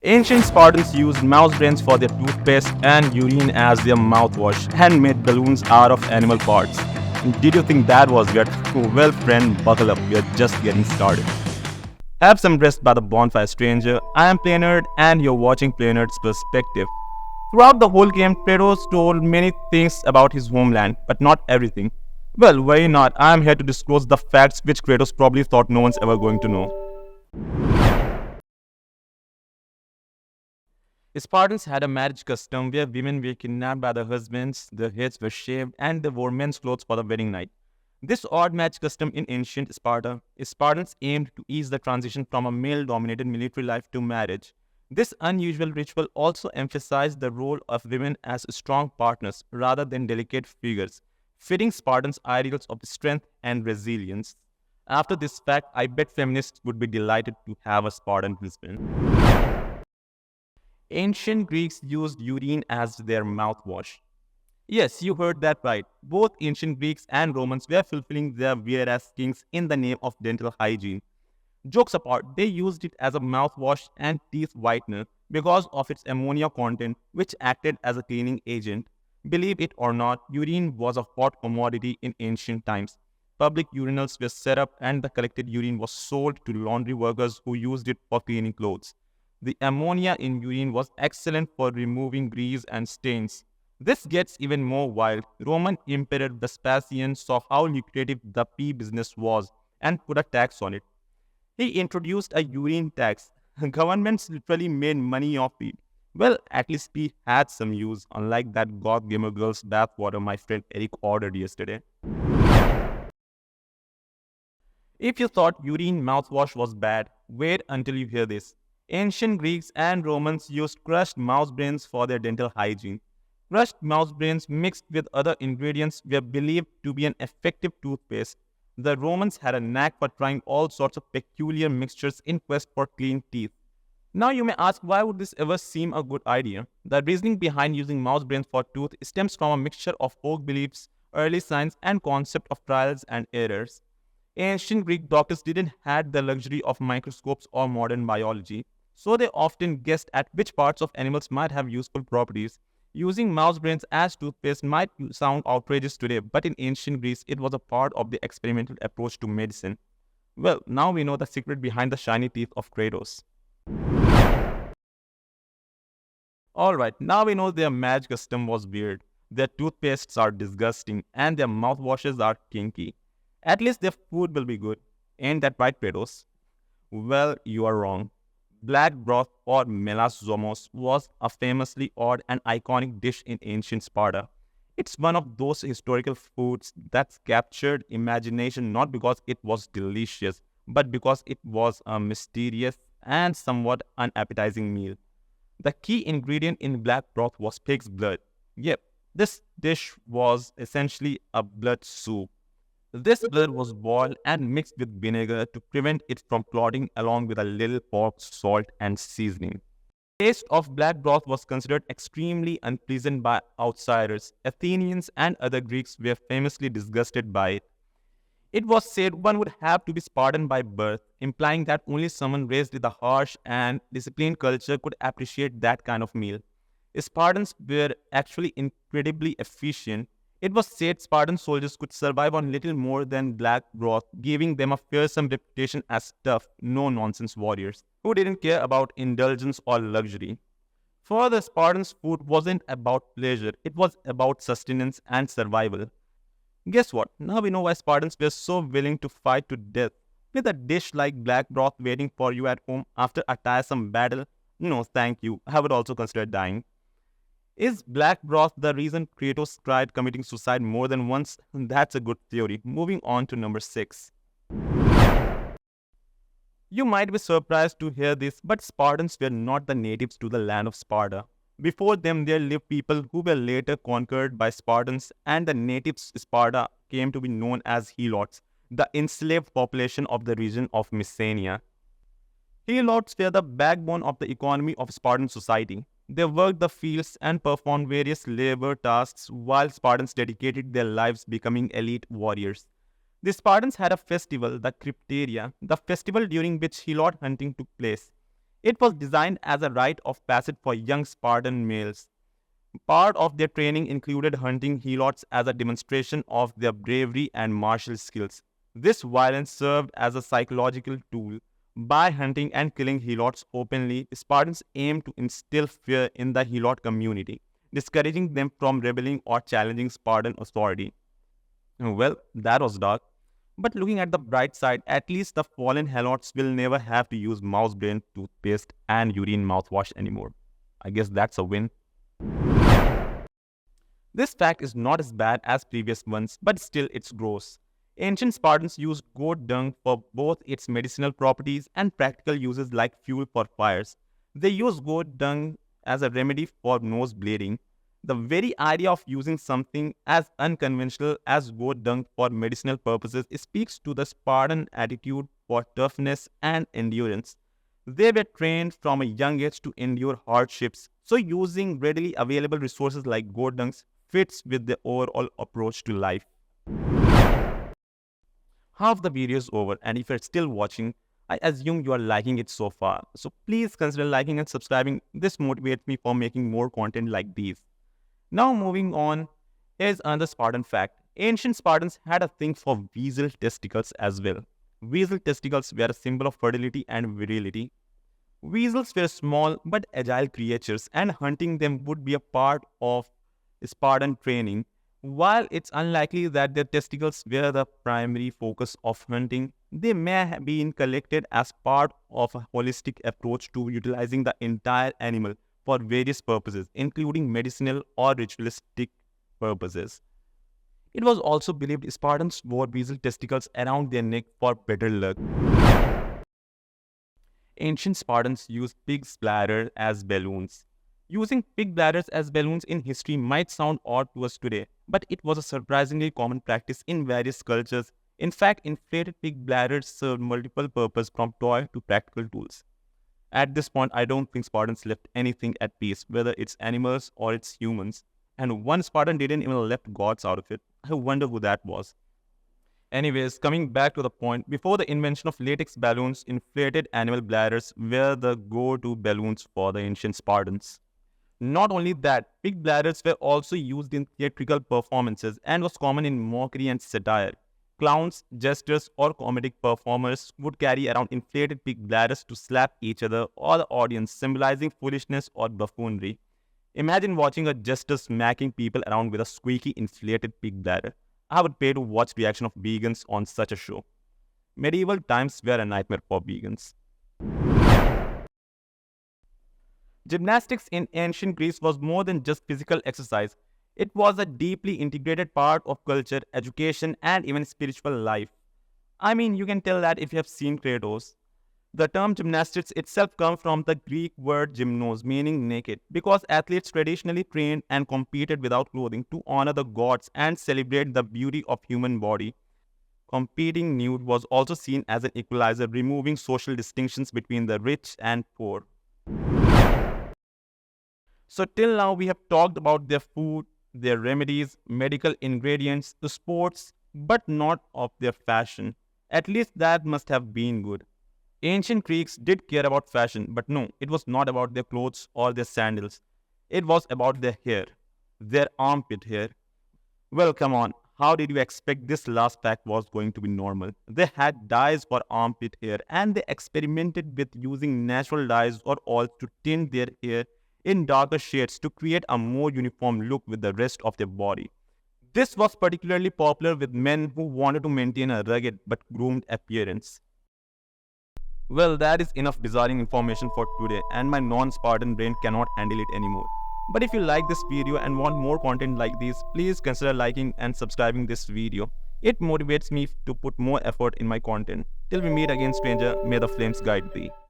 Ancient Spartans used mouse brains for their toothpaste and urine as their mouthwash and made balloons out of animal parts. Did you think that was weird? Well, friend, buckle up, we're just getting started. Have some rest by the bonfire, stranger. I am Playnerd and you're watching Playnerd's Perspective. Throughout the whole game, Kratos told many things about his homeland, but not everything. Well, why not? I am here to disclose the facts which Kratos probably thought no one's ever going to know. Spartans had a marriage custom where women were kidnapped by their husbands, their heads were shaved, and they wore men's clothes for the wedding night. This odd match custom in ancient Sparta, Spartans aimed to ease the transition from a male-dominated military life to marriage. This unusual ritual also emphasized the role of women as strong partners rather than delicate figures, fitting Spartans' ideals of strength and resilience. After this fact, I bet feminists would be delighted to have a Spartan husband. Ancient Greeks used urine as their mouthwash. Yes, you heard that right. Both ancient Greeks and Romans were fulfilling their weird-ass kings in the name of dental hygiene. Jokes apart, they used it as a mouthwash and teeth whitener because of its ammonia content, which acted as a cleaning agent. Believe it or not, urine was a hot commodity in ancient times. Public urinals were set up and the collected urine was sold to laundry workers who used it for cleaning clothes. The ammonia in urine was excellent for removing grease and stains. This gets even more wild. Roman Emperor Vespasian saw how lucrative the pee business was and put a tax on it. He introduced a urine tax. Governments literally made money off it. Well, at least pee had some use, unlike that goth gamer girl's bathwater my friend Eric ordered yesterday. If you thought urine mouthwash was bad, wait until you hear this. Ancient Greeks and Romans used crushed mouse brains for their dental hygiene. Crushed mouse brains mixed with other ingredients were believed to be an effective toothpaste. The Romans had a knack for trying all sorts of peculiar mixtures in quest for clean teeth. Now you may ask, why would this ever seem a good idea? The reasoning behind using mouse brains for tooth stems from a mixture of folk beliefs, early science, and concept of trials and errors. Ancient Greek doctors didn't have the luxury of microscopes or modern biology, so they often guessed at which parts of animals might have useful properties. Using mouse brains as toothpaste might sound outrageous today, but in ancient Greece, it was a part of the experimental approach to medicine. Well, now we know the secret behind the shiny teeth of Kratos. Alright, now we know their marriage custom was weird, their toothpastes are disgusting, and their mouthwashes are kinky. At least their food will be good. Ain't that right, Kratos? Well, you are wrong. Black broth or melasomos was a famously odd and iconic dish in ancient Sparta. It's one of those historical foods that's captured imagination not because it was delicious, but because it was a mysterious and somewhat unappetizing meal. The key ingredient in black broth was pig's blood. Yep, this dish was essentially a blood soup. This blood was boiled and mixed with vinegar to prevent it from clotting along with a little pork, salt, and seasoning. The taste of black broth was considered extremely unpleasant by outsiders. Athenians and other Greeks were famously disgusted by it. It was said one would have to be Spartan by birth, implying that only someone raised with a harsh and disciplined culture could appreciate that kind of meal. Spartans were actually incredibly efficient. It was said Spartan soldiers could survive on little more than black broth, giving them a fearsome reputation as tough, no-nonsense warriors who didn't care about indulgence or luxury. For the Spartans, food wasn't about pleasure, it was about sustenance and survival. Guess what? Now we know why Spartans were so willing to fight to death. With a dish like black broth waiting for you at home after a tiresome battle? No, thank you. I would also consider dying. Is black broth the reason Kratos tried committing suicide more than once? That's a good theory. Moving on to number 6. You might be surprised to hear this, but Spartans were not the natives to the land of Sparta. Before them, there lived people who were later conquered by Spartans, and the natives of Sparta came to be known as Helots, the enslaved population of the region of Messenia. Helots were the backbone of the economy of Spartan society. They worked the fields and performed various labor tasks while Spartans dedicated their lives becoming elite warriors. The Spartans had a festival, the Crypteria, the festival during which Helot hunting took place. It was designed as a rite of passage for young Spartan males. Part of their training included hunting helots as a demonstration of their bravery and martial skills. This violence served as a psychological tool. By hunting and killing helots openly, Spartans aimed to instill fear in the helot community, discouraging them from rebelling or challenging Spartan authority. Well, that was dark. But looking at the bright side, at least the fallen helots will never have to use Mousebrain Toothpaste and Urine Mouthwash anymore. I guess that's a win. This fact is not as bad as previous ones, but still it's gross. Ancient Spartans used goat dung for both its medicinal properties and practical uses like fuel for fires. They used goat dung as a remedy for nose bleeding. The very idea of using something as unconventional as goat dung for medicinal purposes speaks to the Spartan attitude for toughness and endurance. They were trained from a young age to endure hardships, so using readily available resources like goat dung fits with the overall approach to life. Half the video is over, and if you're still watching, I assume you are liking it so far. So please consider liking and subscribing. This motivates me for making more content like these. Now moving on, here's another Spartan fact. Ancient Spartans had a thing for weasel testicles as well. Weasel testicles were a symbol of fertility and virility. Weasels were small but agile creatures, and hunting them would be a part of Spartan training. While it's unlikely that their testicles were the primary focus of hunting, they may have been collected as part of a holistic approach to utilizing the entire animal for various purposes, including medicinal or ritualistic purposes. It was also believed Spartans wore weasel testicles around their neck for better luck. Ancient Spartans used pig's bladder as balloons. Using pig bladders as balloons in history might sound odd to us today, but it was a surprisingly common practice in various cultures. In fact, inflated pig bladders served multiple purposes from toy to practical tools. At this point, I don't think Spartans left anything at peace, whether it's animals or it's humans. And one Spartan didn't even left gods out of it. I wonder who that was. Anyways, coming back to the point, before the invention of latex balloons, inflated animal bladders were the go-to balloons for the ancient Spartans. Not only that, pig bladders were also used in theatrical performances and was common in mockery and satire. Clowns, jesters, or comedic performers would carry around inflated pig bladders to slap each other or the audience, symbolizing foolishness or buffoonery. Imagine watching a jester smacking people around with a squeaky inflated pig bladder. I would pay to watch the reaction of vegans on such a show. Medieval times were a nightmare for vegans. Gymnastics in ancient Greece was more than just physical exercise. It was a deeply integrated part of culture, education, and even spiritual life. I mean, you can tell that if you have seen Kratos. The term gymnastics itself comes from the Greek word gymnos, meaning naked, because athletes traditionally trained and competed without clothing to honor the gods and celebrate the beauty of human body. Competing nude was also seen as an equalizer, removing social distinctions between the rich and poor. So till now we have talked about their food, their remedies, medical ingredients, the sports, but not of their fashion. At least that must have been good. Ancient Greeks did care about fashion, but no, it was not about their clothes or their sandals. It was about their hair, their armpit hair. Well, come on, how did you expect this last fact was going to be normal? They had dyes for armpit hair and they experimented with using natural dyes or oils to tint their hair in darker shades to create a more uniform look with the rest of their body. This was particularly popular with men who wanted to maintain a rugged but groomed appearance. Well, that is enough bizarring information for today, and my non-Spartan brain cannot handle it anymore. But if you like this video and want more content like this, please consider liking and subscribing this video. It motivates me to put more effort in my content. Till we meet again, stranger, may the flames guide thee.